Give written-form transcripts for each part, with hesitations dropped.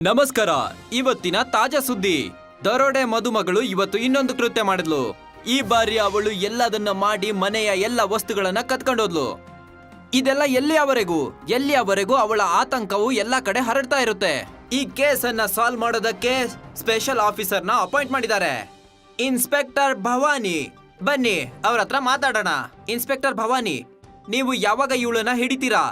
ನಮಸ್ಕಾರ. ಇವತ್ತಿನ ತಾಜಾ ಸುದ್ದಿ. ದರೋಡೆ ಮದುಮಗಳು ಇವತ್ತು ಇನ್ನೊಂದು ಕೃತ್ಯ ಮಾಡಿದ್ಲು. ಈ ಬಾರಿ ಅವಳು ಎಲ್ಲದನ್ನ ಮಾಡಿ ಮನೆಯ ಎಲ್ಲ ವಸ್ತುಗಳನ್ನ ಕತ್ಕೊಂಡೋದ್ಲು. ಇದೆಲ್ಲ ಎಲ್ಲಿಯವರೆಗೂ ಅವಳ ಆತಂಕವು ಎಲ್ಲಾ ಕಡೆ ಹರಡ್ತಾ ಇರುತ್ತೆ. ಈ ಕೇಸ್ ಅನ್ನ ಸಾಲ್ವ್ ಮಾಡೋದಕ್ಕೆ ಸ್ಪೆಷಲ್ ಆಫೀಸರ್ನ ಅಪಾಯಿಂಟ್ ಮಾಡಿದ್ದಾರೆ, ಇನ್ಸ್ಪೆಕ್ಟರ್ ಭವಾನಿ. ಬನ್ನಿ ಅವ್ರ ಹತ್ರ ಮಾತಾಡೋಣ. ಇನ್ಸ್ಪೆಕ್ಟರ್ ಭವಾನಿ, ನೀವು ಯಾವಾಗ ಇವಳನ್ನ ಹಿಡಿತೀರಾ?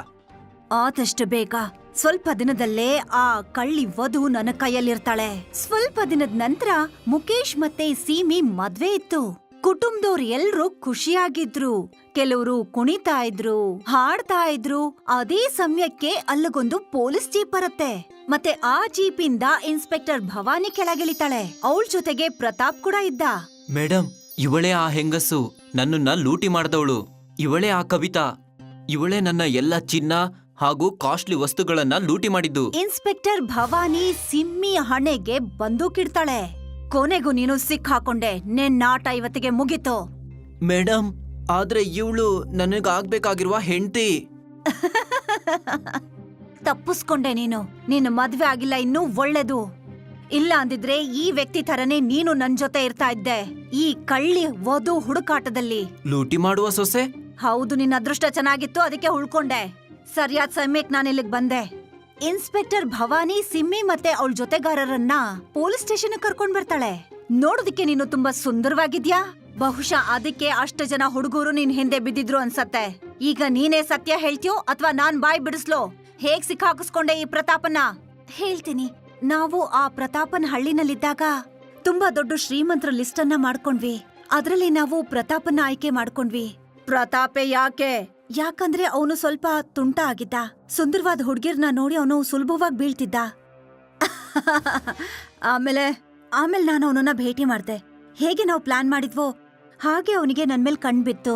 ಆದಷ್ಟು ಬೇಗ. ಸ್ವಲ್ಪ ದಿನದಲ್ಲೇ ಆ ಕಳ್ಳಿ ವಧು ನನ್ನ ಕೈಯಲ್ಲಿರ್ತಾಳೆ. ಸ್ವಲ್ಪ ದಿನದ ನಂತರ ಮುಕೇಶ್ ಮತ್ತೆ ಸೀಮಿ ಮದ್ವೆ ಇತ್ತು. ಕುಟುಂಬದವ್ರು ಎಲ್ರೂ ಖುಷಿಯಾಗಿದ್ರು. ಕೆಲವರು ಕುಣಿತಾ ಇದ್ರು, ಹಾಡ್ತಾ ಇದ್ರು. ಅದೇ ಸಮಯಕ್ಕೆ ಅಲ್ಲಿಗೊಂದು ಪೊಲೀಸ್ ಜೀಪ್ ಬರುತ್ತೆ. ಮತ್ತೆ ಆ ಜೀಪಿಂದ ಇನ್ಸ್ಪೆಕ್ಟರ್ ಭವಾನಿ ಕೆಳಗಿಳಿತಾಳೆ. ಅವಳ ಜೊತೆಗೆ ಪ್ರತಾಪ್ ಕೂಡ ಇದ್ದ. ಮೇಡಮ್, ಇವಳೇ ಆ ಹೆಂಗಸು, ನನ್ನನ್ನ ಲೂಟಿ ಮಾಡಿದವಳು. ಇವಳೇ ಆ ಕವಿತಾ. ಇವಳೇ ನನ್ನ ಎಲ್ಲ ಚಿನ್ನ ಹಾಗೂ ಕಾಸ್ಟ್ಲಿ ವಸ್ತುಗಳನ್ನ ಲೂಟಿ ಮಾಡಿದ್ದು. ಇನ್ಸ್ಪೆಕ್ಟರ್ ಭವಾನಿ ಸಿಮ್ಮಿ ಹಣೆಗೆ ಬಂದೂಕಿಡ್ತಾಳೆ. ಕೊನೆಗೂ ನೀನು ಸಿಕ್ಕಾಕೊಂಡೆ. ನಿನ್ನಾಟ ಇವತ್ತಿಗೆ ಮುಗೀತು. ಮೇಡಮ್, ಆದ್ರೆ ಇವಳು ನನಗಾಗ್ಬೇಕಾಗಿರುವ ಹೆಂಡತಿ. ತಪ್ಪಿಸ್ಕೊಂಡೆ ನೀನು. ನಿನ್ನ ಮದ್ವೆ ಆಗಿಲ್ಲ, ಇನ್ನೂ ಒಳ್ಳೇದು. ಇಲ್ಲ ಅಂದಿದ್ರೆ ಈ ವ್ಯಕ್ತಿ ತರನೇ ನೀನು ನನ್ ಜೊತೆ ಇರ್ತಾ ಇದ್ದೆ, ಈ ಕಳ್ಳಿ ವಧು ಹುಡುಕಾಟದಲ್ಲಿ. ಲೂಟಿ ಮಾಡುವ ಸೊಸೆ? ಹೌದು, ನಿನ್ನ ಅದೃಷ್ಟ ಚೆನ್ನಾಗಿತ್ತು, ಅದಕ್ಕೆ ಉಳ್ಕೊಂಡೆ. ಸರಿಯಾದ ಸಮಯಕ್ಕೆ ನಾನು ಇಲ್ಲಿಗೆ ಬಂದೆ. ಇನ್ಸ್ಪೆಕ್ಟರ್ ಭವಾನಿ ಸಿಮ್ಮಿ ಮತ್ತೆ ಅವಳ ಜೊತೆಗಾರರನ್ನ ಪೊಲೀಸ್ ಸ್ಟೇಷನ್ ಕರ್ಕೊಂಡ್ ಬರ್ತಾಳೆ. ನೋಡೋದಿಕ್ಕೆ ನೀನು ತುಂಬಾ ಸುಂದರವಾಗಿದ್ಯಾ. ಬಹುಶಃ ಅದಕ್ಕೆ ಅಷ್ಟು ಜನ ಹುಡುಗರು ನಿನ್ ಹಿಂದೆ ಬಿದ್ದಿದ್ರು ಅನ್ಸತ್ತೆ. ಈಗ ನೀನೇ ಸತ್ಯ ಹೇಳ್ತೀಯೋ ಅಥವಾ ನಾನ್ ಬಾಯ್ ಬಿಡಿಸ್ಲೋ? ಹೇಗ್ ಸಿಕ್ಕಾಕಿಸ್ಕೊಂಡೆ ಈ ಪ್ರತಾಪನ? ಹೇಳ್ತೀನಿ. ನಾವು ಆ ಪ್ರತಾಪನ್ ಹಳ್ಳಿನಲ್ಲಿದ್ದಾಗ ತುಂಬಾ ದೊಡ್ಡ ಶ್ರೀಮಂತರ ಲಿಸ್ಟ್ ಅನ್ನ ಮಾಡ್ಕೊಂಡ್ವಿ. ಅದ್ರಲ್ಲಿ ನಾವು ಪ್ರತಾಪನ್ನ ಆಯ್ಕೆ ಮಾಡ್ಕೊಂಡ್ವಿ. ಪ್ರತಾಪೆ ಯಾಕೆ? ಯಾಕಂದ್ರೆ ಅವನು ಸ್ವಲ್ಪ ತುಂಟ ಆಗಿದ್ದ. ಸುಂದರವಾದ ಹುಡ್ಗಿರ್ನ ನೋಡಿ ಅವನು ಸುಲಭವಾಗಿ ಬೀಳ್ತಿದ್ದ. ಆಮೇಲೆ ನಾನು ಅವನನ್ನ ಭೇಟಿ ಮಾಡ್ದೆ. ಹೇಗೆ ನಾವು ಪ್ಲಾನ್ ಮಾಡಿದ್ವೋ ಹಾಗೆ ಅವನಿಗೆ ನನ್ ಮೇಲ್ ಕಣ್ಬಿತ್ತು.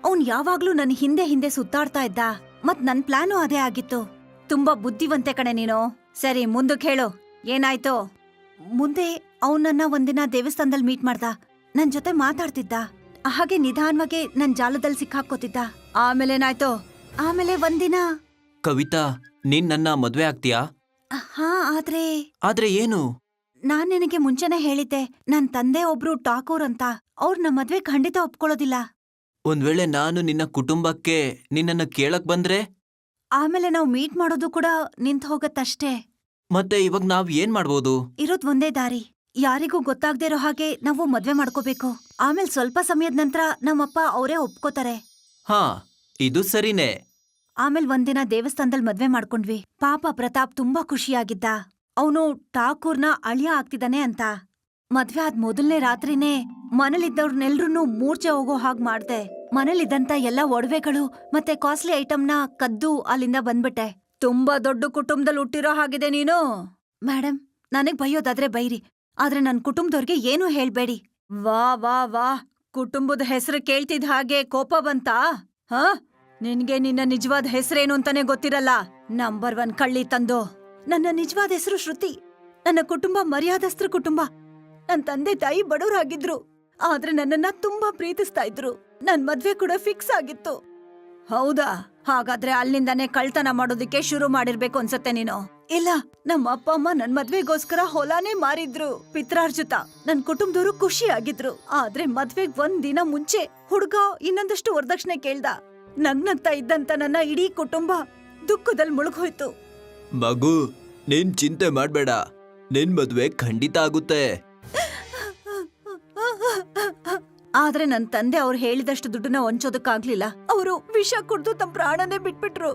ಅವ್ನ್ ಯಾವಾಗ್ಲೂ ನನ್ ಹಿಂದೆ ಸುತ್ತಾಡ್ತಾ ಇದ್ದ. ಮತ್ ನನ್ ಪ್ಲಾನು ಅದೇ ಆಗಿತ್ತು. ತುಂಬಾ ಬುದ್ಧಿವಂತೆ ಕಣೆ ನೀನು. ಸರಿ, ಮುಂದಕ್ಕೆ ಹೇಳು, ಏನಾಯ್ತು? ಮುಂದೆ ಅವನನ್ನ ಒಂದಿನ ದೇವಸ್ಥಾನದಲ್ಲಿ ಮೀಟ್ ಮಾಡ್ದ. ನನ್ ಜೊತೆ ಮಾತಾಡ್ತಿದ್ದ. ಹಾಗೆ ನಿಧಾನವಾಗಿ ನನ್ ಜಾಲದಲ್ಲಿ ಸಿಕ್ಕಾಕೋತಿದ್ದ. ಆಮೇಲೇನಾಯ್ತು? ಆಮೇಲೆ ಒಂದಿನ, ಕವಿತಾ, ನೀನ್ ನನ್ನ ಮದ್ವೆ ಆಗ್ತೀಯಾ? ಹಾ, ಆದ್ರೆ ಏನು? ನಾನ್ ನಿನಗೆ ಮುಂಚೆನೆ ಹೇಳಿದ್ದೆ, ನನ್ ತಂದೆ ಒಬ್ರು ಠಾಕೂರ್ ಅಂತ. ಅವ್ರ ನಮ್ಮ ಮದ್ವೆ ಖಂಡಿತ ಒಪ್ಕೊಳ್ಳೋದಿಲ್ಲ. ಒಂದ್ ವೇಳೆ ನಾನು ನಿನ್ನ ಕುಟುಂಬಕ್ಕೆ ನಿನ್ನನ್ನ ಕೇಳಕ್ ಬಂದ್ರೆ? ಆಮೇಲೆ ನಾವು ಮೀಟ್ ಮಾಡೋದು ಕೂಡ ನಿಂತ್ ಹೋಗತ್ತಷ್ಟೇ. ಮತ್ತೆ ಇವಾಗ ನಾವ್ ಏನ್ ಮಾಡ್ಬೋದು? ಇರೋದ್ ಒಂದೇ ದಾರಿ. ಯಾರಿಗೂ ಗೊತ್ತಾಗ್ದೇ ಇರೋ ಹಾಗೆ ನಾವು ಮದ್ವೆ ಮಾಡ್ಕೋಬೇಕು. ಆಮೇಲೆ ಸ್ವಲ್ಪ ಸಮಯದ ನಂತರ ನಮ್ಮಪ್ಪ ಅವರೇ ಒಪ್ಕೋತಾರೆ. ಹಾ, ಇದು ಸರಿನೇ. ಆಮೇಲೆ ಒಂದಿನ ದೇವಸ್ಥಾನದಲ್ಲಿ ಮದ್ವೆ ಮಾಡ್ಕೊಂಡ್ವಿ. ಪಾಪ ಪ್ರತಾಪ್ ತುಂಬಾ ಖುಷಿಯಾಗಿದ್ದ. ಅವನು ಠಾಕೂರ್ನ ಅಳಿಯ ಆಗ್ತಿದ್ದಾನೆ ಅಂತ. ಮದ್ವೆ ಆದ್ ಮೊದಲನೇ ರಾತ್ರಿನೇ ಮನೇಲಿದ್ದವ್ರನ್ನೆಲ್ರೂ ಮೂರ್ಛೆ ಹೋಗೋ ಹಾಗ್ ಮಾಡ್ದೆ. ಮನೇಲಿದ್ದಂತ ಎಲ್ಲ ಒಡವೆಗಳು ಮತ್ತೆ ಕಾಸ್ಟ್ಲಿ ಐಟಮ್ನ ಕದ್ದು ಅಲ್ಲಿಂದ ಬಂದ್ಬಿಟ್ಟೆ. ತುಂಬಾ ದೊಡ್ಡ ಕುಟುಂಬದಲ್ಲಿ ಹುಟ್ಟಿರೋ ಹಾಗಿದೆ ನೀನು. ಮೇಡಮ್, ನನಗ್ ಬೈಯೋದಾದ್ರೆ ಬೈರಿ, ಆದ್ರೆ ನನ್ ಕುಟುಂಬದವ್ರಿಗೆ ಏನೂ ಹೇಳ್ಬೇಡಿ. ವಾ, ಕುಟುಂಬದ ಹೆಸರು ಕೇಳ್ತಿದ್ ಹಾಗೆ ಕೋಪ ಬಂತಾ? ಹ, ನಿನ್ಗೆ ನಿನ್ನ ನಿಜವಾದ ಹೆಸರೇನು ಅಂತಾನೆ ಗೊತ್ತಿರಲ್ಲ. ನಂಬರ್ 1 ಕಳ್ಳಿ ತಂದು. ನನ್ನ ನಿಜವಾದ ಹೆಸರು ಶ್ರುತಿ. ನನ್ನ ಕುಟುಂಬ ಮರ್ಯಾದಸ್ತ್ರ ಕುಟುಂಬ. ನನ್ ತಂದೆ ತಾಯಿ ಬಡವರಾಗಿದ್ರು, ಆದ್ರೆ ನನ್ನನ್ನ ತುಂಬಾ ಪ್ರೀತಿಸ್ತಾ ಇದ್ರು. ನನ್ ಮದ್ವೆ ಕೂಡ ಫಿಕ್ಸ್ ಆಗಿತ್ತು. ಹೌದಾ? ಹಾಗಾದ್ರೆ ಅಲ್ಲಿಂದಾನೇ ಕಳ್ತನ ಮಾಡೋದಕ್ಕೆ ಶುರು ಮಾಡಿರ್ಬೇಕು ಅನ್ಸತ್ತೆ ನೀನು. ಇಲ್ಲ, ನಮ್ಮ ಅಪ್ಪ ಅಮ್ಮ ನನ್ ಮದ್ವೆಗೋಸ್ಕರ ಹೊಲಾನೇ ಮಾರಿದ್ರು, ಪಿತ್ರಾರ್ಜಿತ. ನನ್ ಕುಟುಂಬದವರು ಖುಷಿಯಾಗಿದ್ರು. ಆದ್ರೆ ಮದ್ವೆಗ್ ಒಂದಿನ ಮುಂಚೆ ಹುಡುಗ ಇನ್ನೊಂದಷ್ಟು ವರದಕ್ಷಿಣೆ ಕೇಳ್ದ. ನಗ್ನಗ್ತಾ ಇದ್ದಂತ ನನ್ನ ಇಡೀ ಕುಟುಂಬ ದುಃಖದಲ್ಲಿ ಮುಳುಗೋಯ್ತು. ಮಗು, ನೀನ್ ಚಿಂತೆ ಮಾಡ್ಬೇಡ, ನಿನ್ ಮದ್ವೆ ಖಂಡಿತ ಆಗುತ್ತೆ. ಆದ್ರೆ ನನ್ ತಂದೆ ಅವ್ರು ಹೇಳಿದಷ್ಟು ದುಡ್ಡನ್ನ ಹೊಂಚೋದಕ್ಕಾಗ್ಲಿಲ್ಲ. ಅವರು ವಿಷ ಕುಡ್ದು ತಮ್ಮ ಪ್ರಾಣನೇ ಬಿಟ್ಬಿಟ್ರು.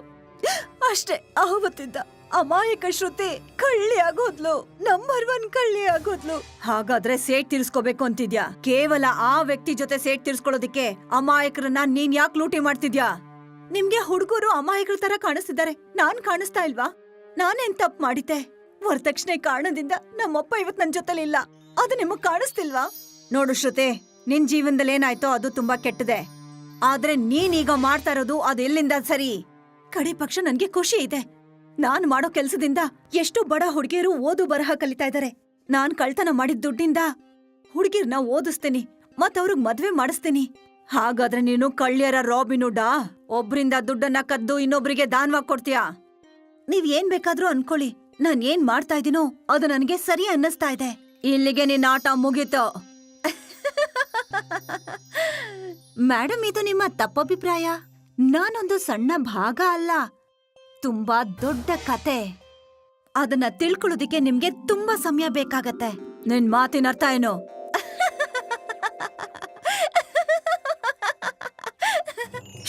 ಅಷ್ಟೇ, ಆವತ್ತಿದ್ದ ಅಮಾಯಕ ಶ್ರುತಿ ಕಳ್ಳಿ ಆಗೋದ್ಲು. ನಂಬರ್ 1 ಕಳ್ಳಿ ಆಗೋದ್ಲು. ಹಾಗಾದ್ರೆ ಸೇಟ್ ತೀರ್ಸ್ಕೋಬೇಕು ಅಂತಿದ್ಯಾ? ಕೇವಲ ಆ ವ್ಯಕ್ತಿ ಜೊತೆ ಸೇಟ್ ತೀರ್ಸ್ಕೊಳ್ಳೋದಿಕ್ಕೆ ಅಮಾಯಕರನ್ನ ನೀನ್ ಯಾಕೆ ಲೂಟಿ ಮಾಡ್ತಿದ್ಯಾ? ನಿಮ್ಗೆ ಹುಡುಗರು ಅಮಾಯಕರ ತರ ಕಾಣಿಸ್ತಿದ್ದಾರೆ, ನಾನ್ ಕಾಣಿಸ್ತಾ ಇಲ್ವಾ? ನಾನೇನ್ ತಪ್ಪು ಮಾಡಿದ್ದೆ? ವರದಕ್ಷಿಣೆ ಕಾರಣದಿಂದ ನಮ್ಮಪ್ಪ ಇವತ್ ನನ್ ಜೊತೆಲಿಲ್ಲ, ಅದು ನಿಮಗ್ ಕಾಣಿಸ್ತಿಲ್ವಾ? ನೋಡು ಶ್ರುತಿ, ನಿನ್ ಜೀವನದಲ್ಲಿ ಏನಾಯ್ತೋ ಅದು ತುಂಬಾ ಕೆಟ್ಟದೆ. ಆದ್ರೆ ನೀನೀಗ ಮಾಡ್ತಾ ಇರೋದು ಅದೆಲ್ಲಿಂದ ಸರಿ? ಕಡೆ ಪಕ್ಷ ನನ್ಗೆ ಖುಷಿ ಇದೆ. ನಾನ್ ಮಾಡೋ ಕೆಲ್ಸದಿಂದ ಎಷ್ಟೋ ಬಡ ಹುಡುಗಿಯರು ಓದು ಬರಹ ಕಲಿತಾ ಇದಾರೆ. ನಾನ್ ಕಳ್ತನ ಮಾಡಿದ ದುಡ್ಡಿಂದ ಹುಡುಗಿರ್ನ ಓದಿಸ್ತೀನಿ, ಮತ್ತವ್ರಿಗ್ ಮದ್ವೆ ಮಾಡಿಸ್ತೀನಿ. ಹಾಗಾದ್ರೆ ನೀನು ಕಳ್ಳಿಯರ ರಾಬಿನ್ಹುಡ್ಡಾ? ಒಬ್ರಿಂದ ದುಡ್ಡನ್ನ ಕದ್ದು ಇನ್ನೊಬ್ರಿಗೆ ದಾನವಾಗಿ ಕೊಡ್ತೀಯಾ? ನೀವ್ ಏನ್ ಬೇಕಾದ್ರೂ ಅನ್ಕೊಳ್ಳಿ, ನಾನ್ ಏನ್ ಮಾಡ್ತಾ ಇದೀನೋ ಅದು ನನಗೆ ಸರಿ ಅನ್ನಿಸ್ತಾ ಇದೆ. ಇಲ್ಲಿಗೆ ನಿನ್ನ ಆಟ ಮುಗೀತು. ಮೇಡಮ್, ಇದು ನಿಮ್ಮ ತಪ್ಪಭಿಪ್ರಾಯ. ನಾನೊಂದು ಸಣ್ಣ ಭಾಗ ಅಲ್ಲ, ತುಂಬಾ ದೊಡ್ಡ ಕತೆ. ಅದನ್ನ ತಿಳ್ಕೊಳ್ಳೋದಿಕ್ಕೆ ನಿಮ್ಗೆ ತುಂಬಾ ಸಮಯ ಬೇಕಾಗತ್ತೆ. ನಿನ್ ಮಾತಿನ ಅರ್ಥ ಏನು?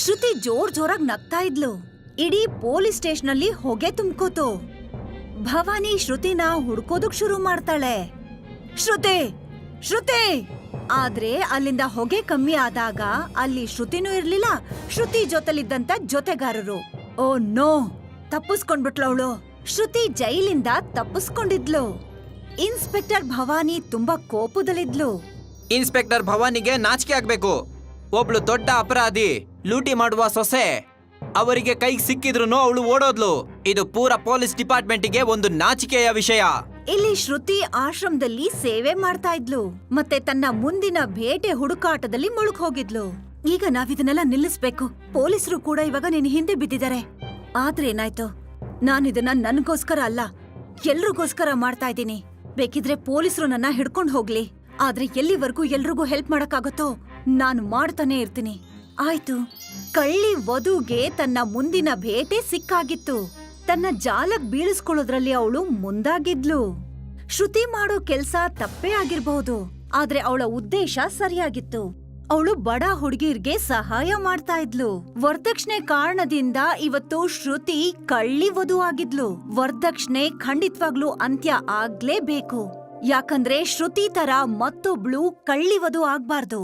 ಶ್ರುತಿ ಜೋರಾಗಿ ನಗ್ತಾ ಇದ್ಲು. ಇಡೀ ಪೊಲೀಸ್ ಸ್ಟೇಷನಲ್ಲಿ ಹೊಗೆ ತುಂಬ್ಕೋತು. ಭವಾನಿ ಶ್ರುತಿನ ಹುಡ್ಕೋದಕ್ ಶುರು ಮಾಡ್ತಾಳೆ. ಶ್ರುತಿ ಶ್ರುತಿ ಆದ್ರೆ ಅಲ್ಲಿಂದ ಹೊಗೆ ಕಮ್ಮಿ ಆದಾಗ ಅಲ್ಲಿ ಶ್ರುತಿನೂ ಇರ್ಲಿಲ್ಲ, ಶ್ರುತಿ ಜೊತೆಲಿದ್ದಂತ ಜೊತೆಗಾರರು. ಓ ನೋ, ತಪ್ಪಿಸ್ಕೊಂಡ್ಬಿಟ್ಲು ಅವಳು. ಶ್ರುತಿ ಜೈಲಿಂದ ತಪ್ಪಿಸ್ಕೊಂಡಿದ್ಲು. ಇನ್ಸ್ಪೆಕ್ಟರ್ ಭವಾನಿ ತುಂಬಾ ಕೋಪದಲ್ಲಿದ್ಲು. ಇನ್ಸ್ಪೆಕ್ಟರ್ ಭವಾನಿಗೆ ನಾಚಿಕೆ ಆಗ್ಬೇಕು. ಒಬ್ಳು ದೊಡ್ಡ ಅಪರಾಧಿ, ಲೂಟಿ ಮಾಡುವ ಸೊಸೆ, ಅವರಿಗೆ ಕೈಗೆ ಸಿಕ್ಕಿದ್ರು ಅವಳು ಓಡೋದ್ಲು. ಇದು ಪೂರಾ ಪೊಲೀಸ್ ಡಿಪಾರ್ಟ್ಮೆಂಟಿಗೆ ಒಂದು ನಾಚಿಕೆಯ ವಿಷಯ. ಇಲ್ಲಿ ಶ್ರುತಿ ಆಶ್ರಮದಲ್ಲಿ ಸೇವೆ ಮಾಡ್ತಾ ಇದ್ಲು, ಮತ್ತೆ ತನ್ನ ಮುಂದಿನ ಬೇಟೆ ಹುಡುಕಾಟದಲ್ಲಿ ಮುಳುಗ್ ಹೋಗಿದ್ಲು. ಈಗ ನಾವಿದನ್ನೆಲ್ಲ ನಿಲ್ಲಿಸ್ಬೇಕು. ಪೊಲೀಸರು ಕೂಡ ಇವಾಗ ನಿನ್ ಹಿಂದೆ ಬಿದ್ದಿದ್ದಾರೆ. ಆದ್ರೆ ಏನಾಯ್ತು, ನಾನಿದನ್ನ ನನ್ಗೋಸ್ಕರ ಅಲ್ಲ, ಎಲ್ರಿಗೋಸ್ಕರ ಮಾಡ್ತಾ ಇದ್ದೀನಿ. ಬೇಕಿದ್ರೆ ಪೊಲೀಸರು ನನ್ನ ಹಿಡ್ಕೊಂಡ್ ಹೋಗ್ಲಿ, ಆದ್ರೆ ಎಲ್ಲಿವರೆಗೂ ಎಲ್ರಿಗೂ ಹೆಲ್ಪ್ ಮಾಡಕ್ಕಾಗತ್ತೋ ನಾನು ಮಾಡ್ತಾನೆ ಇರ್ತೀನಿ. ಆಯ್ತು. ಕಳ್ಳಿ ವಧುಗೆ ತನ್ನ ಮುಂದಿನ ಭೇಟೆ ಸಿಕ್ಕಾಗಿತ್ತು. ತನ್ನ ಜಾಲಕ್ ಬೀಳಿಸ್ಕೊಳ್ಳೋದ್ರಲ್ಲಿ ಅವಳು ಮುಂದಾಗಿದ್ಲು. ಶ್ರುತಿ ಮಾಡೋ ಕೆಲ್ಸ ತಪ್ಪೇ ಆಗಿರ್ಬಹುದು, ಆದ್ರೆ ಅವಳ ಉದ್ದೇಶ ಸರಿಯಾಗಿತ್ತು. ಅವಳು ಬಡ ಹುಡುಗಿರ್ಗೆ ಸಹಾಯ ಮಾಡ್ತಾ ಇದ್ಲು. ವರದಕ್ಷಿಣೆ ಕಾರಣದಿಂದ ಇವತ್ತು ಶ್ರುತಿ ಕಳ್ಳಿ ವಧು ಆಗಿದ್ಲು. ವರದಕ್ಷಿಣೆ ಖಂಡಿತವಾಗ್ಲೂ ಅಂತ್ಯ ಆಗ್ಲೇಬೇಕು, ಯಾಕಂದ್ರೆ ಶ್ರುತಿ ತರ ಮತ್ತೊಬ್ಳು ಕಳ್ಳಿ ವಧು ಆಗ್ಬಾರ್ದು.